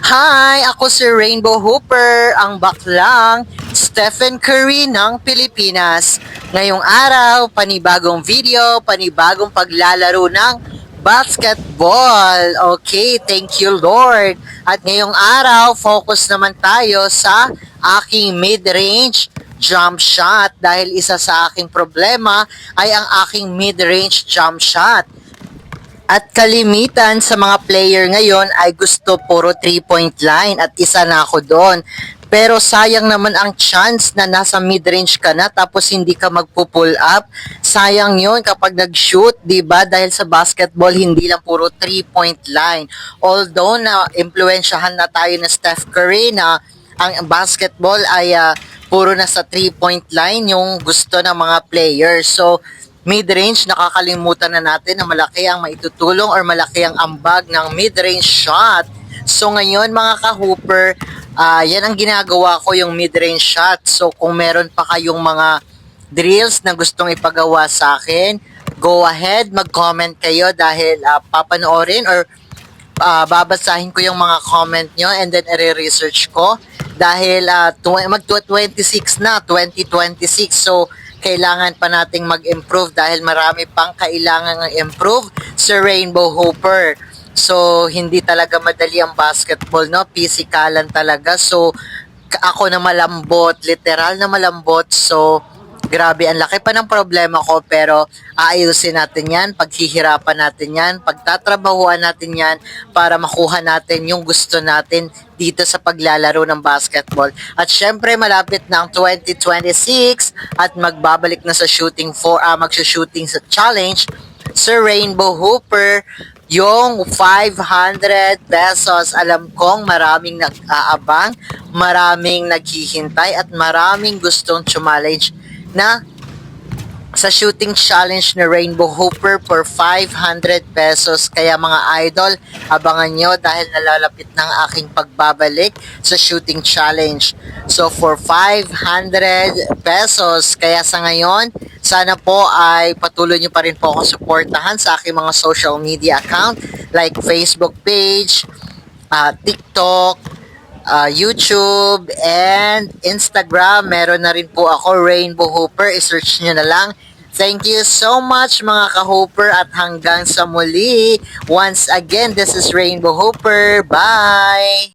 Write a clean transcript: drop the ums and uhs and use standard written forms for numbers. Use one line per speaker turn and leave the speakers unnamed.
Hi! Ako si Rainbow Hooper, ang baklang Stephen Curry ng Pilipinas. Ngayong araw, panibagong video, panibagong paglalaro ng basketball. Okay, thank you Lord. At ngayong araw, focus naman tayo sa aking mid-range jump shot dahil isa sa aking problema ay ang aking mid-range jump shot. At kalimitan sa mga player ngayon ay gusto puro 3-point line at isa na ako doon. Pero sayang naman ang chance na nasa mid-range ka na tapos hindi ka magpo-pull up. Sayang yon kapag nag-shoot, 'di ba? Dahil sa basketball hindi lang puro 3-point line. Although na impluwensyahan na tayo ng Steph Curry na ang basketball ay puro na sa 3-point line yung gusto ng mga players. So mid-range, nakakalimutan na natin na malaki ang maitutulong or malaki ang ambag ng mid-range shot. So ngayon mga ka-hooper, yan ang ginagawa ko, yung mid-range shot. So kung meron pa kayong mga drills na gustong ipagawa sa akin, go ahead, mag-comment kayo dahil papanoorin or babasahin ko yung mga comment nyo and then i-research ko dahil mag-26 na, 2026. So kailangan pa nating mag-improve dahil marami pang kailangan ng improve sa Rainbow Hooper. So, hindi talaga madali ang basketball, no? Pisikalan talaga. So, ako na malambot, literal na malambot. So, grabe, ang laki pa ng problema ko pero aayusin natin yan, paghihirapan natin yan, pagtatrabahuan natin yan para makuha natin yung gusto natin dito sa paglalaro ng basketball. At syempre malapit na ang 2026 at magbabalik na sa magsa-shooting sa challenge sa Rainbow Hooper yung 500 pesos. Alam kong maraming nag-aabang, maraming naghihintay at maraming gustong challenge na sa shooting challenge ni Rainbow Hooper for 500 pesos. Kaya mga idol, abangan nyo dahil nalalapit ng aking pagbabalik sa shooting challenge. So for 500 pesos, kaya sa ngayon, sana po ay patuloy nyo pa rin po ako suportahan sa aking mga social media account like Facebook page, TikTok, YouTube, and Instagram. Meron na rin po ako, Rainbow Hooper. I-search nyo na lang. Thank you so much mga ka-Hooper at hanggang sa muli. Once again, this is Rainbow Hooper. Bye!